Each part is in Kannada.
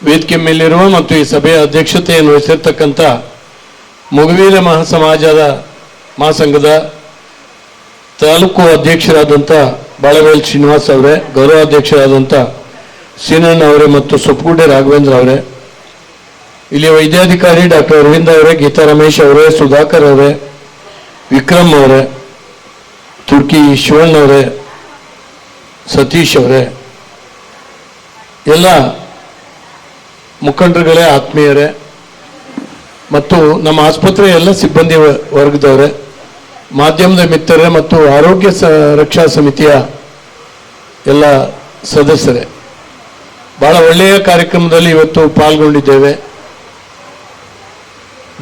ವೇದಿಕೆ ಮೇಲಿರುವ ಮತ್ತು ಈ ಸಭೆಯ ಅಧ್ಯಕ್ಷತೆಯನ್ನು ವಹಿಸಿರ್ತಕ್ಕಂಥ ಮೊಗವೀರ ಮಹಾಸಮಾಜದ ಮಹಾಸಂಘದ ತಾಲೂಕು ಅಧ್ಯಕ್ಷರಾದಂಥ ಬಾಳವೇಲ್ ಶ್ರೀನಿವಾಸ್ ಅವರೇ, ಗೌರವಾಧ್ಯಕ್ಷರಾದಂಥ ಸೀನಣ್ಣ ಅವರೇ ಮತ್ತು ಸೊಪ್ಪಗುಡ್ಡೆ ರಾಘವೇಂದ್ರ ಅವರೇ, ಇಲ್ಲಿ ವೈದ್ಯಾಧಿಕಾರಿ ಡಾಕ್ಟರ್ ಅರವಿಂದ ಅವರೇ, ಗೀತಾ ರಮೇಶ್ ಅವರೇ, ಸುಧಾಕರ್ ಅವರೇ, ವಿಕ್ರಮ್ ಅವರೇ, ತುರ್ಕಿ ಶಿವಣ್ಣ ಅವರೇ, ಸತೀಶ್ ಅವರೇ, ಎಲ್ಲ ಮುಖಂಡರುಗಳೇ, ಆತ್ಮೀಯರೇ ಮತ್ತು ನಮ್ಮ ಆಸ್ಪತ್ರೆಯ ಎಲ್ಲ ಸಿಬ್ಬಂದಿ ವರ್ಗದವರೇ, ಮಾಧ್ಯಮದ ಮಿತ್ರರೇ ಮತ್ತು ಆರೋಗ್ಯ ರಕ್ಷಾ ಸಮಿತಿಯ ಎಲ್ಲ ಸದಸ್ಯರೇ, ಬಹಳ ಒಳ್ಳೆಯ ಕಾರ್ಯಕ್ರಮದಲ್ಲಿ ಇವತ್ತು ಪಾಲ್ಗೊಂಡಿದ್ದೇವೆ.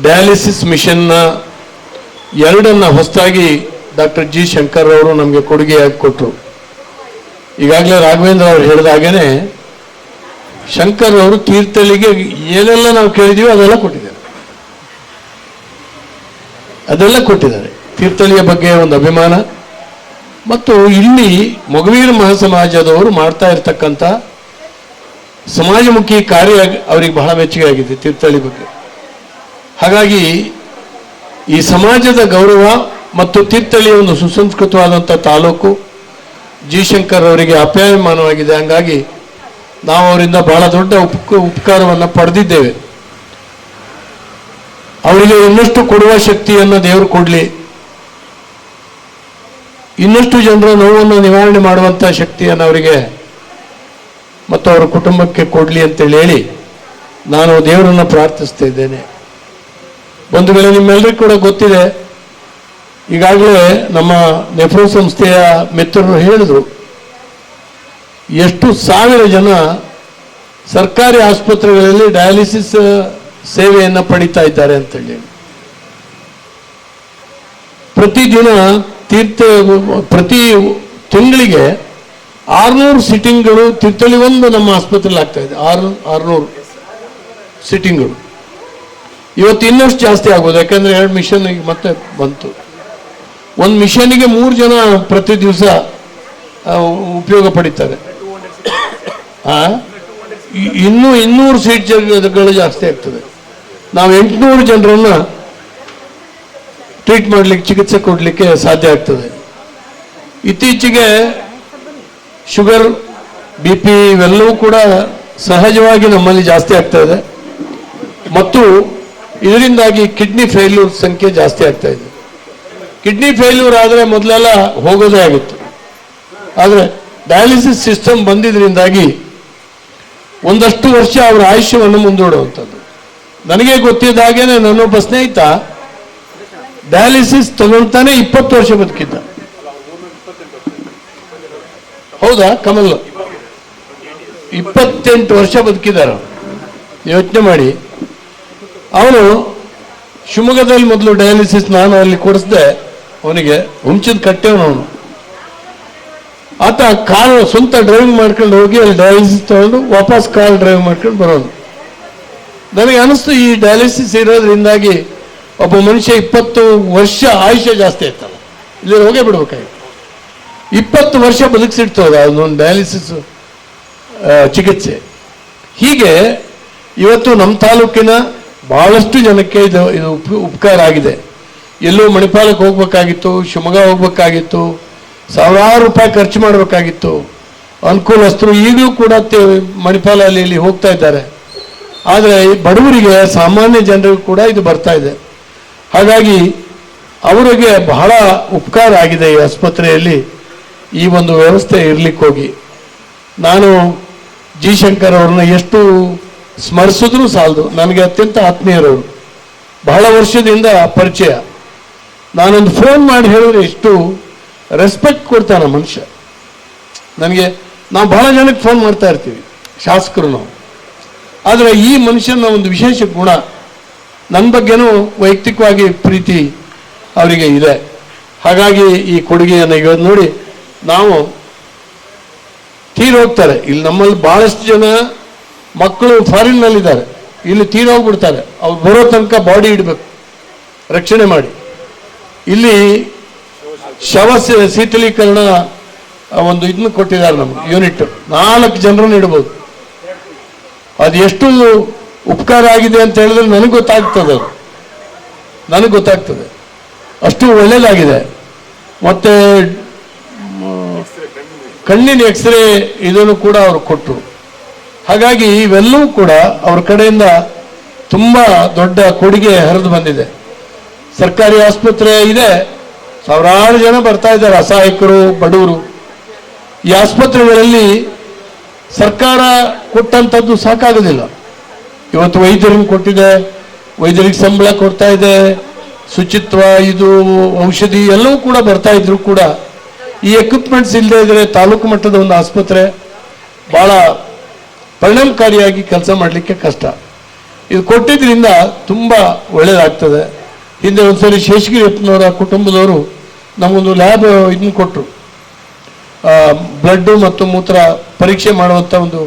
ಡಯಾಲಿಸಿಸ್ ಮಿಷನ್ನ 2 ಹೊಸದಾಗಿ ಡಾಕ್ಟರ್ ಜಿ ಶಂಕರ್ ಅವರು ನಮಗೆ ಕೊಡುಗೆಯಾಗಿ ಕೊಟ್ಟರು. ಈಗಾಗಲೇ ರಾಘವೇಂದ್ರ ಅವರು ಹೇಳಿದ ಹಾಗೇನೆ ಶಂಕರ್ ಅವರು ತೀರ್ಥಹಳ್ಳಿಗೆ ಏನೆಲ್ಲ ನಾವು ಕೇಳಿದೀವಿ ಅದೆಲ್ಲ ಕೊಟ್ಟಿದ್ದಾರೆ. ತೀರ್ಥಹಳ್ಳಿಯ ಬಗ್ಗೆ ಒಂದು ಅಭಿಮಾನ ಮತ್ತು ಇಲ್ಲಿ ಮೊಗವೀರ ಮಹಾಸಮಾಜದವರು ಮಾಡ್ತಾ ಇರತಕ್ಕಂಥ ಸಮಾಜಮುಖಿ ಕಾರ್ಯ ಅವರಿಗೆ ಬಹಳ ಮೆಚ್ಚುಗೆ ಆಗಿದೆ ತೀರ್ಥಹಳ್ಳಿ ಬಗ್ಗೆ. ಹಾಗಾಗಿ ಈ ಸಮಾಜದ ಗೌರವ ಮತ್ತು ತೀರ್ಥಹಳ್ಳಿಯ ಒಂದು ಸುಸಂಸ್ಕೃತವಾದಂಥ ತಾಲೂಕು ಜಿ ಶಂಕರ್ ಅವರಿಗೆ ಅಪ್ಯಾಯಮಾನವಾಗಿದೆ. ಹಾಗಾಗಿ ನಾವು ಅವರಿಂದ ಬಹಳ ದೊಡ್ಡ ಉಪಕಾರವನ್ನು ಪಡೆದಿದ್ದೇವೆ. ಅವರಿಗೆ ಇನ್ನಷ್ಟು ಕೊಡುವ ಶಕ್ತಿಯನ್ನು ದೇವರು ಕೊಡಲಿ, ಇನ್ನಷ್ಟು ಜನರ ನೋವನ್ನು ನಿವಾರಣೆ ಮಾಡುವಂಥ ಶಕ್ತಿಯನ್ನು ಅವರಿಗೆ ಮತ್ತು ಅವರ ಕುಟುಂಬಕ್ಕೆ ಕೊಡಲಿ ಅಂತೇಳಿ ಹೇಳಿ ನಾನು ದೇವರನ್ನು ಪ್ರಾರ್ಥಿಸ್ತಾ ಇದ್ದೇನೆ. ಬಂಧುಗಳೇ, ನಿಮ್ಮೆಲ್ಲರಿಗೂ ಕೂಡ ಗೊತ್ತಿದೆ, ಈಗಾಗಲೇ ನಮ್ಮ ನೆಫ್ರೋ ಸಂಸ್ಥೆಯ ಮಿತ್ರರು ಹೇಳಿದರು ಎಷ್ಟು ಸಾವಿರ ಜನ ಸರ್ಕಾರಿ ಆಸ್ಪತ್ರೆಗಳಲ್ಲಿ ಡಯಾಲಿಸಿಸ್ ಸೇವೆಯನ್ನು ಪಡಿತಾ ಇದ್ದಾರೆ ಅಂತೇಳಿ. ಪ್ರತಿದಿನ ಪ್ರತಿ ತಿಂಗಳಿಗೆ 600 ಸಿಟ್ಟಿಂಗ್ಗಳು ತೀರ್ಥಹಳ್ಳಿ ಒಂದು ನಮ್ಮ ಆಸ್ಪತ್ರೆಯಲ್ಲಿ ಆಗ್ತಾ ಇದೆ. 600 ಸಿಟ್ಟಿಂಗ್ಗಳು. ಇವತ್ತು ಇನ್ನಷ್ಟು ಜಾಸ್ತಿ ಆಗೋದು, ಯಾಕಂದ್ರೆ 2 ಮಿಷನ್ ಈಗ ಮತ್ತೆ ಬಂತು. ಒಂದು ಮಿಷನ್ಗೆ 3 ಜನ ಪ್ರತಿ ದಿವಸ ಉಪಯೋಗ ಪಡಿತಾರೆ. ಇನ್ನೂ 200 ಸೀಟ್ಗಳು ಜಾಸ್ತಿ ಆಗ್ತದೆ. ನಾವು 800 ಜನರನ್ನ ಟ್ರೀಟ್ ಮಾಡಲಿಕ್ಕೆ, ಚಿಕಿತ್ಸೆ ಕೊಡಲಿಕ್ಕೆ ಸಾಧ್ಯ ಆಗ್ತದೆ. ಇತ್ತೀಚೆಗೆ ಶುಗರ್, BP ಇವೆಲ್ಲವೂ ಕೂಡ ಸಹಜವಾಗಿ ನಮ್ಮಲ್ಲಿ ಜಾಸ್ತಿ ಆಗ್ತಾ ಇದೆ ಮತ್ತು ಇದರಿಂದಾಗಿ ಕಿಡ್ನಿ ಫೇಲ್ಯೂರ್ ಸಂಖ್ಯೆ ಜಾಸ್ತಿ ಆಗ್ತಾ ಇದೆ. ಕಿಡ್ನಿ ಫೇಲ್ಯೂರ್ ಆದರೆ ಮೊದಲೆಲ್ಲ ಹೋಗೋದೇ ಆಗಿತ್ತು. ಆದರೆ ಡಯಾಲಿಸಿಸ್ ಸಿಸ್ಟಮ್ ಬಂದಿದ್ರಿಂದಾಗಿ ಒಂದಷ್ಟು ವರ್ಷ ಅವರ ಆಯುಷ್ಯವನ್ನು ಮುಂದೂಡುವಂಥದ್ದು. ನನಗೆ ಗೊತ್ತಿದ್ದ ಹಾಗೇನೆ ನನ್ನೊಬ್ಬ ಸ್ನೇಹಿತ ಡಯಾಲಿಸಿಸ್ ತಗೊಳ್ತಾನೆ 20 ವರ್ಷ ಬದುಕಿದ್ದ. ಹೌದಾ ಕಮಲ್? 28 ವರ್ಷ ಬದುಕಿದ್ದಾರೆ. ಯೋಚನೆ ಮಾಡಿ. ಅವನು ಶಿವಮೊಗ್ಗದಲ್ಲಿ ಮೊದಲು ಡಯಾಲಿಸಿಸ್ ನಾನು ಅಲ್ಲಿ ಕೊಡಿಸ್ದೆ. ಅವನಿಗೆ ಹುಂಚಿದ ಕಟ್ಟೆವನು. ಅವನು ಆತ ಕಾರ್ ಸ್ವಂತ ಡ್ರೈವಿಂಗ್ ಮಾಡ್ಕೊಂಡು ಹೋಗಿ ಅಲ್ಲಿ ಡಯಾಲಿಸಿಸ್ ತಗೊಂಡು ವಾಪಸ್ ಕಾರ್ ಡ್ರೈವ್ ಮಾಡ್ಕೊಂಡು ಬರೋನು. ನನಗೆ ಅನಿಸ್ತು ಈ ಡಯಾಲಿಸಿಸ್ ಇರೋದ್ರಿಂದಾಗಿ ಒಬ್ಬ ಮನುಷ್ಯ 20 ವರ್ಷ ಆಯುಷ್ಯ ಜಾಸ್ತಿ ಆಯ್ತಲ್ಲ, ಇಲ್ಲಿ ಹೋಗೇ ಬಿಡ್ಬೇಕಾಗಿತ್ತು. 20 ವರ್ಷ ಬದುಕಿಸಿಡ್ತೋದ ಅದೊಂದು ಡಯಾಲಿಸಿಸ್ ಚಿಕಿತ್ಸೆ. ಹೀಗೆ ಇವತ್ತು ನಮ್ಮ ತಾಲೂಕಿನ ಬಹಳಷ್ಟು ಜನಕ್ಕೆ ಇದು ಉಪಕಾರ ಆಗಿದೆ. ಎಲ್ಲೋ ಮಣಿಪಾಲಕ್ಕೆ ಹೋಗ್ಬೇಕಾಗಿತ್ತು, ಶಿವಮೊಗ್ಗ ಹೋಗ್ಬೇಕಾಗಿತ್ತು, ಸಾವಿರಾರು ರೂಪಾಯಿ ಖರ್ಚು ಮಾಡಬೇಕಾಗಿತ್ತು. ಅನುಕೂಲಸ್ಥರು ಈಗಲೂ ಕೂಡ ಮಣಿಪಾಲಲ್ಲಿ ಇಲ್ಲಿ ಹೋಗ್ತಾ ಇದ್ದಾರೆ. ಆದರೆ ಬಡವರಿಗೆ, ಸಾಮಾನ್ಯ ಜನರಿಗೂ ಕೂಡ ಇದು ಬರ್ತಾ ಇದೆ. ಹಾಗಾಗಿ ಅವರಿಗೆ ಬಹಳ ಉಪಕಾರ ಆಗಿದೆ ಈ ಆಸ್ಪತ್ರೆಯಲ್ಲಿ ಈ ಒಂದು ವ್ಯವಸ್ಥೆ ಇರಲಿಕ್ಕೆ ಹೋಗಿ. ನಾನು ಜಿ ಶಂಕರ್ ಅವ್ರನ್ನ ಎಷ್ಟು ಸ್ಮರಿಸಿದ್ರೂ ಸಾಲದು. ನನಗೆ ಅತ್ಯಂತ ಆತ್ಮೀಯರವರು, ಬಹಳ ವರ್ಷದಿಂದ ಪರಿಚಯ. ನಾನೊಂದು ಫೋನ್ ಮಾಡಿ ಹೇಳಿದ್ರೆ ಎಷ್ಟು ರೆಸ್ಪೆಕ್ಟ್ ಕೊಡ್ತಾನೆ ಮನುಷ್ಯ ನನಗೆ. ನಾವು ಬಹಳ ಜನಕ್ಕೆ ಫೋನ್ ಮಾಡ್ತಾ ಇರ್ತೀವಿ, ಶಾಸಕರು ನಾವು. ಆದರೆ ಈ ಮನುಷ್ಯನ ಒಂದು ವಿಶೇಷ ಗುಣ, ನನ್ನ ಬಗ್ಗೆನೂ ವೈಯಕ್ತಿಕವಾಗಿ ಪ್ರೀತಿ ಅವರಿಗೆ ಇದೆ. ಹಾಗಾಗಿ ಈ ಕೊಡುಗೆಯನ್ನು ಈಗ ನೋಡಿ ನಾವು ತೀರೋಗ್ತಾರೆ. ಇಲ್ಲಿ ನಮ್ಮಲ್ಲಿ ಬಹಳಷ್ಟು ಜನ ಮಕ್ಕಳು ಫಾರಿನ್ನಲ್ಲಿದ್ದಾರೆ, ಇಲ್ಲಿ ತೀರೋಗ್ಬಿಡ್ತಾರೆ. ಅವ್ರು ಬರೋ ತನಕ ಬಾಡಿ ಇಡಬೇಕು, ರಕ್ಷಣೆ ಮಾಡಿ. ಇಲ್ಲಿ ಶವ ಶೀತಲೀಕರಣ ಒಂದು ಇದನ್ನು ಕೊಟ್ಟಿದ್ದಾರೆ ನಮ್ಗೆ, ಯೂನಿಟ್ 4 ಜನರನ್ನು ಇಡ್ಬೋದು. ಅದು ಎಷ್ಟು ಉಪಕಾರ ಆಗಿದೆ ಅಂತ ಹೇಳಿದ್ರೆ ನನಗೆ ಗೊತ್ತಾಗ್ತದೆ ಅಷ್ಟು ಒಳ್ಳೆಯದಾಗಿದೆ. ಮತ್ತು ಕಣ್ಣಿನ ಎಕ್ಸ್ರೇ ಇದನ್ನು ಕೂಡ ಅವರು ಕೊಟ್ಟರು. ಹಾಗಾಗಿ ಇವೆಲ್ಲವೂ ಕೂಡ ಅವ್ರ ಕಡೆಯಿಂದ ತುಂಬ ದೊಡ್ಡ ಕೊಡುಗೆ ಹರಿದು ಬಂದಿದೆ. ಸರ್ಕಾರಿ ಆಸ್ಪತ್ರೆ ಇದೆ, ಸಾವಿರಾರು ಜನ ಬರ್ತಾ ಇದ್ದಾರೆ, ಅಸಹಾಯಕರು, ಬಡವರು. ಈ ಆಸ್ಪತ್ರೆಗಳಲ್ಲಿ ಸರ್ಕಾರ ಕೊಟ್ಟಂಥದ್ದು ಸಾಕಾಗೋದಿಲ್ಲ. ಇವತ್ತು ವೈದ್ಯರಿಗೆ ಕೊಟ್ಟಿದೆ, ವೈದ್ಯರಿಗೆ ಸಂಬಳ ಕೊಡ್ತಾ ಇದೆ, ಶುಚಿತ್ವ, ಇದು ಔಷಧಿ ಎಲ್ಲವೂ ಕೂಡ ಬರ್ತಾ ಇದ್ರು ಕೂಡ ಈ ಎಕ್ವಿಪ್ಮೆಂಟ್ಸ್ ಇಲ್ಲದೆ ಇದ್ರೆ ತಾಲೂಕು ಮಟ್ಟದ ಒಂದು ಆಸ್ಪತ್ರೆ ಭಾಳ ಪರಿಣಾಮಕಾರಿಯಾಗಿ ಕೆಲಸ ಮಾಡಲಿಕ್ಕೆ ಕಷ್ಟ. ಇದು ಕೊಟ್ಟಿದ್ರಿಂದ ತುಂಬ ಒಳ್ಳೆಯದಾಗ್ತದೆ. ಹಿಂದೆ ಒಂದ್ಸರಿ ಶೇಷಗಿರಿಯಪ್ಪನವರ ಕುಟುಂಬದವರು ನಮಗೊಂದು ಲ್ಯಾಬ್ ಇದನ್ನು ಕೊಟ್ಟರು, ಬ್ಲಡ್ಡು ಮತ್ತು ಮೂತ್ರ ಪರೀಕ್ಷೆ ಮಾಡುವಂಥ ಒಂದು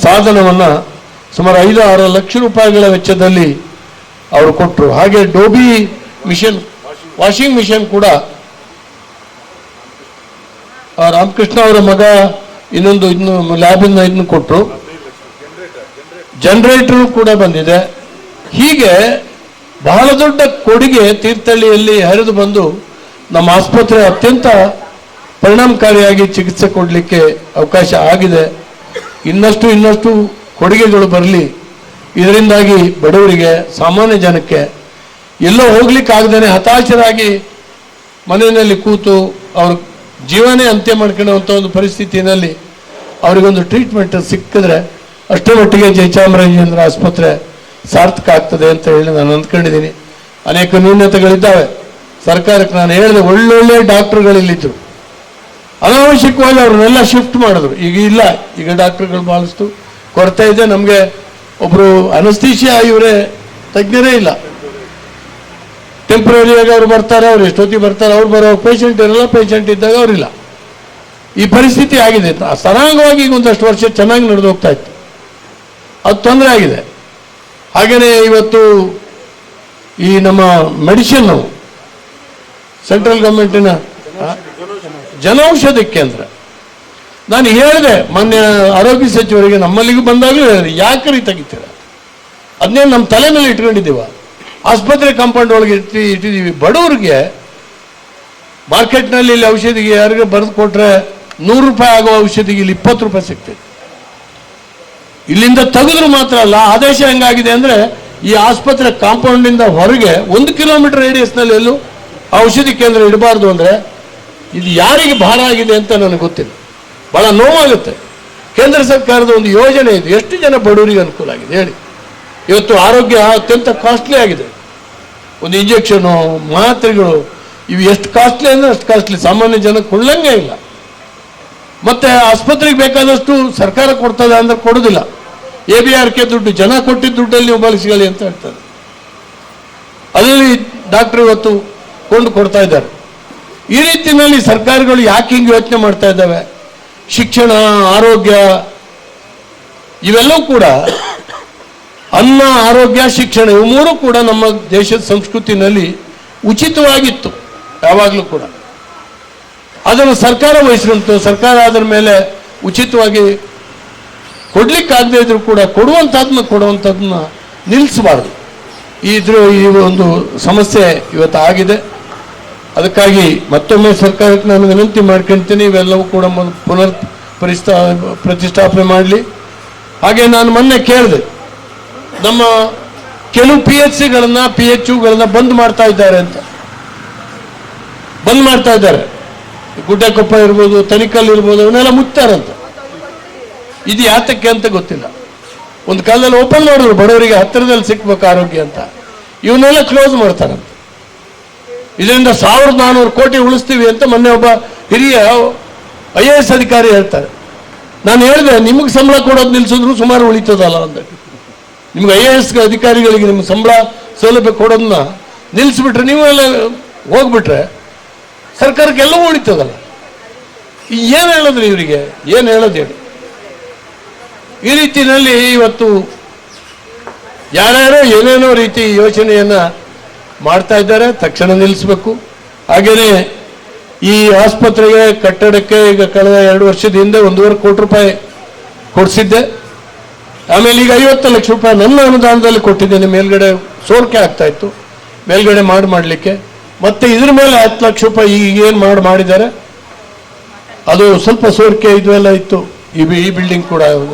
ಸಾಧನವನ್ನು ಸುಮಾರು 5-6 ಲಕ್ಷ ರೂಪಾಯಿಗಳ ವೆಚ್ಚದಲ್ಲಿ ಅವರು ಕೊಟ್ಟರು. ಹಾಗೆ ಡೋಬಿ ಮಿಷನ್, ವಾಷಿಂಗ್ ಮಿಷನ್ ಕೂಡ ರಾಮಕೃಷ್ಣ ಅವರ ಮಗ ಇನ್ನು ಲ್ಯಾಬಿನ ಇದನ್ನು ಕೊಟ್ಟರು. ಜನರೇಟರ್ ಕೂಡ ಬಂದಿದೆ. ಹೀಗೆ ಬಹಳ ದೊಡ್ಡ ಕೊಡುಗೆ ತೀರ್ಥಹಳ್ಳಿಯಲ್ಲಿ ಹರಿದು ಬಂದು ನಮ್ಮ ಆಸ್ಪತ್ರೆ ಅತ್ಯಂತ ಪರಿಣಾಮಕಾರಿಯಾಗಿ ಚಿಕಿತ್ಸೆ ಕೊಡಲಿಕ್ಕೆ ಅವಕಾಶ ಆಗಿದೆ. ಇನ್ನಷ್ಟು ಕೊಡುಗೆಗಳು ಬರಲಿ. ಇದರಿಂದಾಗಿ ಬಡವರಿಗೆ, ಸಾಮಾನ್ಯ ಜನಕ್ಕೆ ಎಲ್ಲೋ ಹೋಗ್ಲಿಕ್ಕೆ ಆಗದೇನೆ ಹತಾಶರಾಗಿ ಮನೆಯಲ್ಲಿ ಕೂತು ಅವ್ರ ಜೀವನೇ ಅಂತ್ಯ ಮಾಡ್ಕೊಳ್ಳುವಂಥ ಒಂದು ಪರಿಸ್ಥಿತಿಯಲ್ಲಿ ಅವರಿಗೊಂದು ಟ್ರೀಟ್ಮೆಂಟ್ ಸಿಕ್ಕಿದ್ರೆ ಅಷ್ಟೇ ಮಟ್ಟಿಗೆ ಜಯಚಾಮರಾಜೇಂದ್ರ ಆಸ್ಪತ್ರೆ ಸಾರ್ಥಕ ಆಗ್ತದೆ ಅಂತ ಹೇಳಿ ನಾನು ಅಂದ್ಕೊಂಡಿದ್ದೀನಿ. ಅನೇಕ ನ್ಯೂನತೆಗಳಿದ್ದಾವೆ ಸರ್ಕಾರಕ್ಕೆ. ನಾನು ಹೇಳಿದೆ, ಒಳ್ಳೊಳ್ಳೆ ಡಾಕ್ಟರ್ಗಳಿಲ್ಲಿದ್ದರು, ಅನಾವಶ್ಯಕವಾಗಿ ಅವ್ರನ್ನೆಲ್ಲ ಶಿಫ್ಟ್ ಮಾಡಿದ್ರು. ಈಗ ಡಾಕ್ಟರ್ಗಳು ಭಾಳಷ್ಟು ಕೊರತೆ ಇದೆ. ನಮಗೆ ಒಬ್ಬರು ಅನಸ್ತೀಶಿಯಾ ಇವರೇ ತಜ್ಞರೇ ಇಲ್ಲ. ಟೆಂಪ್ರರಿಯಾಗಿ ಅವ್ರು ಬರ್ತಾರೆ, ಅವ್ರು ಎಷ್ಟೊತ್ತಿಗೆ ಬರ್ತಾರೆ, ಅವ್ರು ಬರೋ ಪೇಷಂಟ್ ಇರಲ್ಲ, ಪೇಷಂಟ್ ಇದ್ದಾಗ ಅವರಿಲ್ಲ. ಈ ಪರಿಸ್ಥಿತಿ ಆಗಿದೆ. ಸರಾಗವಾಗಿ ಈಗ ಒಂದಷ್ಟು ವರ್ಷ ಚೆನ್ನಾಗಿ ನಡೆದು ಹೋಗ್ತಾ ಇತ್ತು, ಅದು ತೊಂದರೆ ಆಗಿದೆ. ಹಾಗೆಯೇ ಇವತ್ತು ಈ ನಮ್ಮ ಮೆಡಿಸಿನ್ ಸೆಂಟ್ರಲ್ ಗೌರ್ಮೆಂಟಿನ ಜನೌಷಧಿ ಕೇಂದ್ರ, ನಾನು ಹೇಳಿದೆ ಮಾನ್ಯ ಆರೋಗ್ಯ ಸಚಿವರಿಗೆ, ನಮ್ಮಲ್ಲಿಗೂ ಬಂದಾಗಲೂ ಹೇಳಿದೆ, ಯಾಕ್ರಿ ತೆಗಿತೀರ? ಅದನ್ನೇ ನಮ್ಮ ತಲೆ ಮೇಲೆ ಇಟ್ಕೊಂಡಿದ್ದೀವ, ಆಸ್ಪತ್ರೆ ಕಾಂಪೌಂಡ್ ಒಳಗೆ ಇಟ್ಟಿದ್ದೀವಿ. ಬಡವರಿಗೆ ಮಾರ್ಕೆಟ್ನಲ್ಲಿ ಇಲ್ಲಿ ಔಷಧಿಗೆ ಯಾರಿಗೆ ಬರೆದು ಕೊಟ್ರೆ 100 ರೂಪಾಯಿ ಆಗುವ ಔಷಧಿಗೆ ಇಲ್ಲಿ 20 ರೂಪಾಯಿ ಸಿಗ್ತದೆ. ಇಲ್ಲಿಂದ ತೆಗೆದ್ರು ಮಾತ್ರ ಅಲ್ಲ, ಆದೇಶ ಹೆಂಗಾಗಿದೆ ಅಂದರೆ ಈ ಆಸ್ಪತ್ರೆ ಕಾಂಪೌಂಡಿಂದ ಹೊರಗೆ 1 ಕಿಲೋಮೀಟರ್ ರೇಡಿಯಸ್ನಲ್ಲಿ ಎಲ್ಲೂ ಔಷಧಿ ಕೇಂದ್ರ ಇಡಬಾರ್ದು. ಅಂದರೆ ಇದು ಯಾರಿಗೆ ಭಾರ ಆಗಿದೆ ಅಂತ ನನಗೆ ಗೊತ್ತಿಲ್ಲ, ಭಾಳ ನೋವಾಗುತ್ತೆ. ಕೇಂದ್ರ ಸರ್ಕಾರದ ಒಂದು ಯೋಜನೆ ಇದು, ಎಷ್ಟು ಜನ ಬಡವರಿಗೆ ಅನುಕೂಲ ಆಗಿದೆ ಹೇಳಿ. ಇವತ್ತು ಆರೋಗ್ಯ ಅತ್ಯಂತ ಕಾಸ್ಟ್ಲಿ ಆಗಿದೆ. ಒಂದು ಇಂಜೆಕ್ಷನು, ಮಾತ್ರೆಗಳು, ಇವು ಎಷ್ಟು ಕಾಸ್ಟ್ಲಿ ಅಂದರೆ ಅಷ್ಟು ಕಾಸ್ಟ್ಲಿ, ಸಾಮಾನ್ಯ ಜನಕ್ಕೆ ಕೊಳ್ಳಂಗೆ ಇಲ್ಲ. ಮತ್ತು ಆಸ್ಪತ್ರೆಗೆ ಬೇಕಾದಷ್ಟು ಸರ್ಕಾರ ಕೊಡ್ತದೆ ಅಂದರೆ ಕೊಡೋದಿಲ್ಲ. ABRK ದುಡ್ಡು, ಜನ ಕೊಟ್ಟಿದ್ದ ದುಡ್ಡಲ್ಲಿ ನೀವು ಬಳಸಿಕೊಳ್ಳಿ ಅಂತ ಹೇಳ್ತಾರೆ. ಅದರಲ್ಲಿ ಡಾಕ್ಟರ್ ಇವತ್ತು ಕೊಂಡು ಕೊಡ್ತಾ ಇದ್ದಾರೆ. ಈ ರೀತಿಯಲ್ಲಿ ಸರ್ಕಾರಗಳು ಯಾಕೆ ಹಿಂಗೆ ಯೋಚನೆ ಮಾಡ್ತಾ ಇದ್ದಾವೆ? ಶಿಕ್ಷಣ, ಆರೋಗ್ಯ ಇವೆಲ್ಲವೂ ಕೂಡ, ಅನ್ನ, ಆರೋಗ್ಯ, ಶಿಕ್ಷಣ ಇವು ಮೂರು ಕೂಡ ನಮ್ಮ ದೇಶದ ಸಂಸ್ಕೃತಿನಲ್ಲಿ ಉಚಿತವಾಗಿತ್ತು ಯಾವಾಗಲೂ ಕೂಡ. ಅದನ್ನು ಸರ್ಕಾರ ವಹಿಸ್ಕೊಂತು. ಸರ್ಕಾರ ಅದರ ಮೇಲೆ ಉಚಿತವಾಗಿ ಕೊಡ್ಲಿಕ್ಕಾಗದೇ ಇದ್ರು ಕೂಡ ಕೊಡುವಂಥದ್ದನ್ನ ನಿಲ್ಲಿಸಬಾರ್ದು. ಈ ಒಂದು ಸಮಸ್ಯೆ ಇವತ್ತು ಆಗಿದೆ. ಅದಕ್ಕಾಗಿ ಮತ್ತೊಮ್ಮೆ ಸರ್ಕಾರಕ್ಕೆ ನಾನು ವಿನಂತಿ ಮಾಡ್ಕೊಳ್ತೀನಿ, ಇವೆಲ್ಲವೂ ಕೂಡ ಪುನರ್ ಪ್ರತಿಷ್ಠಾಪನೆ ಮಾಡಲಿ. ಹಾಗೆ ನಾನು ಮೊನ್ನೆ ಕೇಳಿದೆ, ನಮ್ಮ ಕೆಲವು PHCಗಳನ್ನು PHUಗಳನ್ನು ಬಂದ್ ಮಾಡ್ತಾ ಇದ್ದಾರೆ ಅಂತ. ಬಂದ್ ಮಾಡ್ತಾ ಇದ್ದಾರೆ. ಗುಡ್ಡೆಕೊಪ್ಪ ಇರ್ಬೋದು, ತನಿಕಲ್ ಇರ್ಬೋದು, ಅವನ್ನೆಲ್ಲ ಮುಚ್ತಾರಂತ. ಇದು ಯಾತಕ್ಕೆ ಅಂತ ಗೊತ್ತಿಲ್ಲ. ಒಂದು ಕಾಲದಲ್ಲಿ ಓಪನ್ ಮಾಡಿದ್ರು, ಬಡವರಿಗೆ ಹತ್ತಿರದಲ್ಲಿ ಸಿಕ್ಬೇಕು ಆರೋಗ್ಯ ಅಂತ. ಇವನ್ನೆಲ್ಲ ಕ್ಲೋಸ್ ಮಾಡ್ತಾರಂತ. ಇದರಿಂದ 1400 ಕೋಟಿ ಉಳಿಸ್ತೀವಿ ಅಂತ ಮೊನ್ನೆ ಒಬ್ಬ ಹಿರಿಯ IAS ಅಧಿಕಾರಿ ಹೇಳ್ತಾರೆ. ನಾನು ಹೇಳಿದೆ, ನಿಮಗೆ ಸಂಬಳ ಕೊಡೋದು ನಿಲ್ಸಿದ್ರು ಸುಮಾರು ಉಳಿತದಲ್ಲ ಅಂತ. ನಿಮ್ಗೆ IAS ಅಧಿಕಾರಿಗಳಿಗೆ ನಿಮ್ಮ ಸಂಬಳ ಸೌಲಭ್ಯ ಕೊಡೋದನ್ನ ನಿಲ್ಲಿಸ್ಬಿಟ್ರೆ, ನೀವೆಲ್ಲ ಹೋಗ್ಬಿಟ್ರೆ ಸರ್ಕಾರಕ್ಕೆಲ್ಲವೂ ಉಳಿತದಲ್ಲ. ಏನು ಹೇಳೋದ್ರಿ ಇವರಿಗೆ? ಏನು ಹೇಳೋದು ಹೇಳಿ? ಈ ರೀತಿಯಲ್ಲಿ ಇವತ್ತು ಯಾರ್ಯಾರೋ ಏನೇನೋ ರೀತಿ ಯೋಚನೆಯನ್ನು ಮಾಡ್ತಾ ಇದ್ದಾರೆ, ತಕ್ಷಣ ನಿಲ್ಲಿಸಬೇಕು. ಹಾಗೆಯೇ ಈ ಆಸ್ಪತ್ರೆಗೆ ಕಟ್ಟಡಕ್ಕೆ ಈಗ ಕಳೆದ 2 ವರ್ಷದ ಹಿಂದೆ 1.5 ಕೋಟಿ ರೂಪಾಯಿ ಕೊಡಿಸಿದ್ದೆ. ಆಮೇಲೆ ಈಗ 50 ಲಕ್ಷ ರೂಪಾಯಿ ನನ್ನ ಅನುದಾನದಲ್ಲಿ ಕೊಟ್ಟಿದ್ದೇನೆ. ಮೇಲ್ಗಡೆ ಸೋರಿಕೆ ಆಗ್ತಾ ಇತ್ತು, ಮೇಲ್ಗಡೆ ಮಾಡಲಿಕ್ಕೆ. ಮತ್ತೆ ಇದ್ರ ಮೇಲೆ 10 ಲಕ್ಷ ರೂಪಾಯಿ ಈಗ ಏನು ಮಾಡಿದ್ದಾರೆ, ಅದು ಸ್ವಲ್ಪ ಸೋರಿಕೆ ಇದೆಲ್ಲ ಇತ್ತು. ಈ ಬಿಲ್ಡಿಂಗ್ ಕೂಡ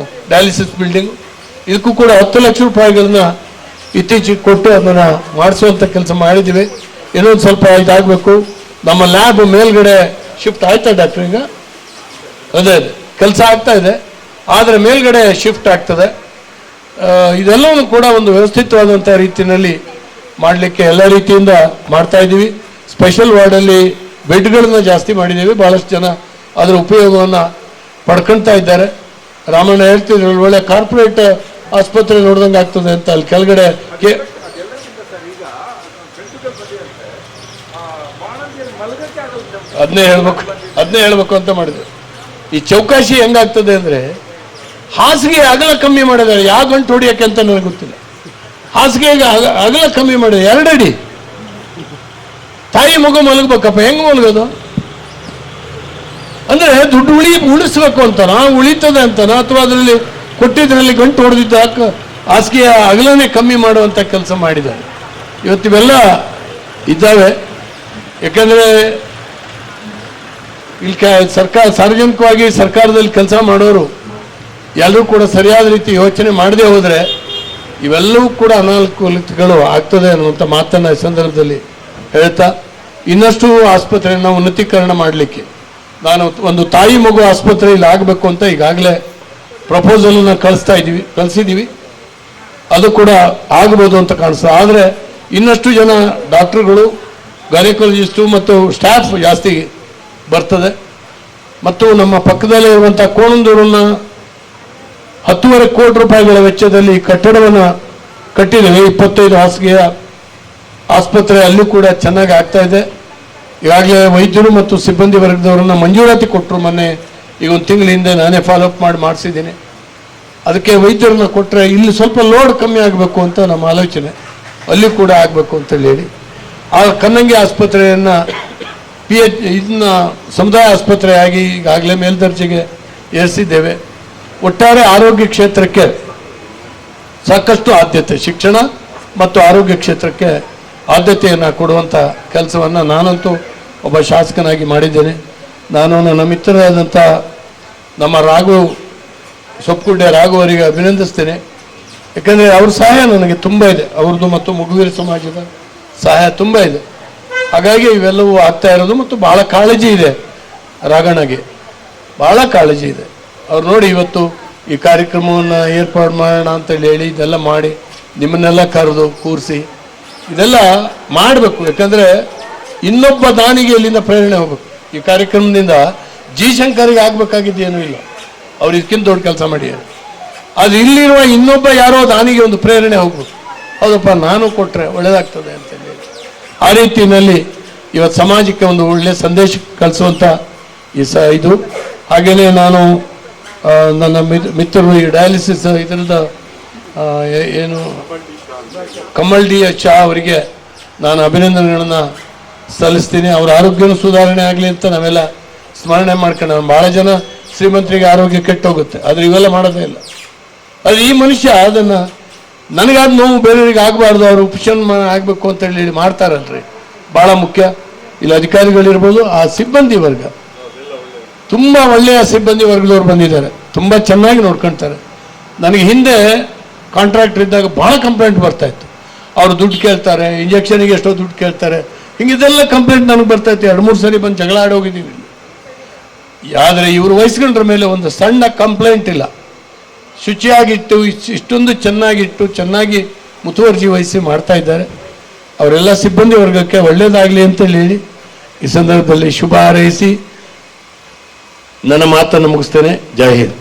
ಡಯಾಲಿಸಿಸ್ ಬಿಲ್ಡಿಂಗ್, ಇದಕ್ಕೂ ಕೂಡ 10 ಲಕ್ಷ ರೂಪಾಯಿಗಳನ್ನ ಇತ್ತೀಚೆಗೆ ಕೊಟ್ಟು ಅದನ್ನು ಮಾಡಿಸುವಂಥ ಕೆಲಸ ಮಾಡಿದ್ದೀವಿ. ಇನ್ನೊಂದು ಸ್ವಲ್ಪ ಇದಾಗಬೇಕು. ನಮ್ಮ ಲ್ಯಾಬ್ ಮೇಲ್ಗಡೆ ಶಿಫ್ಟ್ ಆಯ್ತಾ ಡಾಕ್ಟ್ರ್? ಈಗ ಅದೇ ಕೆಲಸ ಆಗ್ತಾ ಇದೆ, ಆದರೆ ಮೇಲ್ಗಡೆ ಶಿಫ್ಟ್ ಆಗ್ತದೆ. ಇದೆಲ್ಲವೂ ಕೂಡ ಒಂದು ವ್ಯವಸ್ಥಿತವಾದಂಥ ರೀತಿಯಲ್ಲಿ ಮಾಡಲಿಕ್ಕೆ ಎಲ್ಲ ರೀತಿಯಿಂದ ಮಾಡ್ತಾ ಇದ್ದೀವಿ. ಸ್ಪೆಷಲ್ ವಾರ್ಡಲ್ಲಿ ಬೆಡ್ಗಳನ್ನ ಜಾಸ್ತಿ ಮಾಡಿದ್ದೀವಿ. ಭಾಳಷ್ಟು ಜನ ಅದರ ಉಪಯೋಗವನ್ನು ಪಡ್ಕೊಳ್ತಾ ಇದ್ದಾರೆ. ರಾಮಣ್ಣ ಹೇಳ್ತಿದ್ರು ಒಳ್ಳೆ ಕಾರ್ಪೊರೇಟ್ ಆಸ್ಪತ್ರೆ ನೋಡ್ದಂಗೆ ಆಗ್ತದೆ ಅಂತ. ಅಲ್ಲಿ ಕೆಳಗಡೆ ಅದನ್ನೇ ಹೇಳ್ಬೇಕು ಅಂತ ಮಾಡಿದ್ರು. ಈ ಚೌಕಾಶಿ ಹೆಂಗಾಗ್ತದೆ ಅಂದರೆ, ಹಾಸಿಗೆ ಅಗಲ ಕಮ್ಮಿ ಮಾಡಿದ್ದಾರೆ. ಯಾವ ಗಂಟು ಹೊಡಿಯೋಕ್ಕೆ ಅಂತ ನನಗೆ ಗೊತ್ತಿಲ್ಲ. ಹಾಸಿಗೆಗೆ ಅಗಲ ಕಮ್ಮಿ ಮಾಡಿದೆ, 2 ಅಡಿ. ತಾಯಿ ಮಗು ಮಲಗಬೇಕಪ್ಪ, ಹೆಂಗೆ ಮಲಗೋದು? ಅಂದರೆ ದುಡ್ಡು ಉಳಿಸ್ಬೇಕು ಅಂತನ, ಉಳಿತದೆ ಅಂತನ, ಅಥವಾ ಅದರಲ್ಲಿ ಕೊಟ್ಟಿದ್ರಲ್ಲಿ ಗಂಟು ಹೊಡೆದಿದ್ದ ಹಾಸಿಗೆಯ ಅಗಲನೇ ಕಮ್ಮಿ ಮಾಡುವಂಥ ಕೆಲಸ ಮಾಡಿದ್ದಾರೆ. ಇವತ್ತಿವೆಲ್ಲ ಇದ್ದಾವೆ. ಯಾಕಂದರೆ ಇಲ್ಲಿ ಸಾರ್ವಜನಿಕವಾಗಿ ಸರ್ಕಾರದಲ್ಲಿ ಕೆಲಸ ಮಾಡೋರು ಎಲ್ಲರೂ ಕೂಡ ಸರಿಯಾದ ರೀತಿ ಯೋಚನೆ ಮಾಡದೆ ಹೋದರೆ ಇವೆಲ್ಲವೂ ಕೂಡ ಅನಾನುಕೂಲತೆಗಳು ಆಗ್ತದೆ ಅನ್ನುವಂಥ ಮಾತನ್ನು ಈ ಸಂದರ್ಭದಲ್ಲಿ ಹೇಳ್ತಾ, ಇನ್ನಷ್ಟು ಆಸ್ಪತ್ರೆಯನ್ನು ಉನ್ನತೀಕರಣ ಮಾಡಲಿಕ್ಕೆ ನಾನು ಒಂದು ತಾಯಿ ಮಗು ಆಸ್ಪತ್ರೆ ಇಲ್ಲಿ ಆಗಬೇಕು ಅಂತ ಈಗಾಗಲೇ ಪ್ರಪೋಸಲನ್ನು ಕಳಿಸಿದ್ದೀವಿ. ಅದು ಕೂಡ ಆಗ್ಬೋದು ಅಂತ ಕಾಣಿಸ್ತದೆ. ಆದರೆ ಇನ್ನಷ್ಟು ಜನ ಡಾಕ್ಟರ್ಗಳು, ಗೈನಕಾಲಜಿಸ್ಟು ಮತ್ತು ಸ್ಟಾಫ್ ಜಾಸ್ತಿ ಬರ್ತದೆ. ಮತ್ತು ನಮ್ಮ ಪಕ್ಕದಲ್ಲೇ ಇರುವಂಥ ಕೋಣಂದೂರನ್ನು 10.5 ಕೋಟಿ ರೂಪಾಯಿಗಳ ವೆಚ್ಚದಲ್ಲಿ ಕಟ್ಟಡವನ್ನು ಕಟ್ಟಿದ್ದೇವೆ. 25 ಹಾಸಿಗೆಯ ಆಸ್ಪತ್ರೆ ಅಲ್ಲೂ ಕೂಡ ಚೆನ್ನಾಗಿ ಆಗ್ತಾ ಇದೆ. ಈಗಾಗಲೇ ವೈದ್ಯರು ಮತ್ತು ಸಿಬ್ಬಂದಿ ವರ್ಗದವರನ್ನು ಮಂಜೂರಾತಿ ಕೊಟ್ಟರು. ಮೊನ್ನೆ ಈಗ 1 ತಿಂಗಳ ಹಿಂದೆ ನಾನೇ ಫಾಲೋಅಪ್ ಮಾಡಿಸಿದ್ದೀನಿ. ಅದಕ್ಕೆ ವೈದ್ಯರನ್ನ ಕೊಟ್ಟರೆ ಇಲ್ಲಿ ಸ್ವಲ್ಪ ಲೋಡ್ ಕಮ್ಮಿ ಆಗಬೇಕು ಅಂತ ನಮ್ಮ ಆಲೋಚನೆ. ಅಲ್ಲಿ ಕೂಡ ಆಗಬೇಕು ಅಂತೇಳಿ ಹೇಳಿ ಆ ಕನ್ನಂಗಿ ಆಸ್ಪತ್ರೆಯನ್ನು ಇದನ್ನ ಸಮುದಾಯ ಆಸ್ಪತ್ರೆಯಾಗಿ ಈಗಾಗಲೇ ಮೇಲ್ದರ್ಜೆಗೆ ಏರಿಸಿದ್ದೇವೆ. ಒಟ್ಟಾರೆ ಆರೋಗ್ಯ ಕ್ಷೇತ್ರಕ್ಕೆ ಸಾಕಷ್ಟು ಆದ್ಯತೆ, ಶಿಕ್ಷಣ ಮತ್ತು ಆರೋಗ್ಯ ಕ್ಷೇತ್ರಕ್ಕೆ ಆದ್ಯತೆಯನ್ನು ಕೊಡುವಂಥ ಕೆಲಸವನ್ನು ನಾನಂತೂ ಒಬ್ಬ ಶಾಸಕನಾಗಿ ಮಾಡಿದ್ದೇನೆ. ನಾನು ನನ್ನ ಮಿತ್ರರಾದಂಥ ನಮ್ಮ ಸೊಪ್ಪುಗುಡ್ಡೆ ರಾಘು ಅವರಿಗೆ ಅಭಿನಂದಿಸ್ತೇನೆ. ಯಾಕಂದರೆ ಅವ್ರ ಸಹಾಯ ನನಗೆ ತುಂಬ ಇದೆ, ಅವ್ರದ್ದು ಮತ್ತು ಮಗುವೀರ ಸಮಾಜದ ಸಹಾಯ ತುಂಬ ಇದೆ. ಹಾಗಾಗಿ ಇವೆಲ್ಲವೂ ಆಗ್ತಾ ಇರೋದು. ಮತ್ತು ಭಾಳ ಕಾಳಜಿ ಇದೆ ರಾಘಣ್ಣಗೆ, ಭಾಳ ಕಾಳಜಿ ಇದೆ. ಅವ್ರು ನೋಡಿ ಇವತ್ತು ಈ ಕಾರ್ಯಕ್ರಮವನ್ನು ಏರ್ಪಾಡು ಮಾಡೋಣ ಅಂತೇಳಿ ಹೇಳಿ ಇದೆಲ್ಲ ಮಾಡಿ ನಿಮ್ಮನ್ನೆಲ್ಲ ಕರೆದು ಕೂರಿಸಿ ಇದೆಲ್ಲ ಮಾಡಬೇಕು. ಯಾಕಂದರೆ ಇನ್ನೊಬ್ಬ ದಾನಿಗೆ ಇಲ್ಲಿಂದ ಪ್ರೇರಣೆ ಹೋಗ್ಬೇಕು. ಈ ಕಾರ್ಯಕ್ರಮದಿಂದ ಜಿ ಶಂಕರಿಗೆ ಆಗಬೇಕಾಗಿದ್ದೇನೂ ಇಲ್ಲ, ಅವ್ರು ಇದಕ್ಕಿಂತ ದೊಡ್ಡ ಕೆಲಸ ಮಾಡಿದ್ದಾರೆ. ಅದು ಇಲ್ಲಿರುವ ಇನ್ನೊಬ್ಬ ಯಾರೋ ದಾನಿಗೆ ಒಂದು ಪ್ರೇರಣೆ ಹೋಗ್ಬೇಕು. ಹೌದಪ್ಪ, ನಾನು ಕೊಟ್ಟರೆ ಒಳ್ಳೆಯದಾಗ್ತದೆ ಅಂತೇಳಿ ಆ ರೀತಿಯಲ್ಲಿ ಇವತ್ತು ಸಮಾಜಕ್ಕೆ ಒಂದು ಒಳ್ಳೆಯ ಸಂದೇಶ ಕಳಿಸುವಂಥ ಇದು. ಹಾಗೆಯೇ ನಾನು ನನ್ನ ಮಿತ್ರರು ಈ ಡಯಾಲಿಸಿಸ್ ಇದರದ ಏನು ಕಮಲ್ ಡಿ ಚಾ ಅವರಿಗೆ ನಾನು ಅಭಿನಂದನೆಗಳನ್ನು ಸಲ್ಲಿಸ್ತೀನಿ. ಅವರ ಆರೋಗ್ಯನೂ ಸುಧಾರಣೆ ಆಗಲಿ ಅಂತ ನಾವೆಲ್ಲ ಸ್ಮರಣೆ ಮಾಡ್ಕೊಂಡು. ಭಾಳ ಜನ ಶ್ರೀಮಂತರಿಗೆ ಆರೋಗ್ಯ ಕೆಟ್ಟೋಗುತ್ತೆ, ಆದರೆ ಇವೆಲ್ಲ ಮಾಡೋದೇ ಇಲ್ಲ. ಅದು ಈ ಮನುಷ್ಯ ಅದನ್ನು ನನಗಾದ ನೋವು ಬೇರೆಯವರಿಗೆ ಆಗಬಾರ್ದು, ಅವರು ಉಪಶಮನ ಆಗಬೇಕು ಅಂತೇಳಿ ಮಾಡ್ತಾರಲ್ರಿ, ಭಾಳ ಮುಖ್ಯ. ಇಲ್ಲಿ ಅಧಿಕಾರಿಗಳಿರ್ಬೋದು, ಆ ಸಿಬ್ಬಂದಿ ವರ್ಗ ತುಂಬ ಒಳ್ಳೆಯ ಸಿಬ್ಬಂದಿ ವರ್ಗದವ್ರು ಬಂದಿದ್ದಾರೆ, ತುಂಬ ಚೆನ್ನಾಗಿ ನೋಡ್ಕೊಳ್ತಾರೆ. ನನಗೆ ಹಿಂದೆ ಕಾಂಟ್ರಾಕ್ಟರ್ ಇದ್ದಾಗ ಭಾಳ ಕಂಪ್ಲೇಂಟ್ ಬರ್ತಾಯಿತ್ತು. ಅವರು ದುಡ್ಡು ಕೇಳ್ತಾರೆ, ಇಂಜೆಕ್ಷನಿಗೆ ಎಷ್ಟೋ ದುಡ್ಡು ಕೇಳ್ತಾರೆ, ಹಿಂಗಿದೆಲ್ಲ ಕಂಪ್ಲೇಂಟ್ ನನಗೆ ಬರ್ತಾಯಿತ್ತು. 2-3 ಸರಿ ಬಂದು ಜಗಳ ಆಡೋಗಿದ್ದೀವಿ. ಆದರೆ ಇವರು ವಹಿಸ್ಕೊಂಡ್ರ ಮೇಲೆ ಒಂದು ಸಣ್ಣ ಕಂಪ್ಲೇಂಟ್ ಇಲ್ಲ. ಶುಚಿಯಾಗಿಟ್ಟು ಇಷ್ಟೊಂದು ಚೆನ್ನಾಗಿ ಮುತುವರ್ಜಿ ವಹಿಸಿ ಮಾಡ್ತಾ ಇದ್ದಾರೆ. ಅವರೆಲ್ಲ ಸಿಬ್ಬಂದಿ ವರ್ಗಕ್ಕೆ ಒಳ್ಳೆಯದಾಗಲಿ ಅಂತೇಳಿ ಹೇಳಿ ಈ ಸಂದರ್ಭದಲ್ಲಿ ಶುಭ ಹಾರೈಸಿ ನನ್ನ ಮಾತನ್ನು ಮುಗಿಸ್ತೇನೆ. ಜೈ ಹಿಂದ್.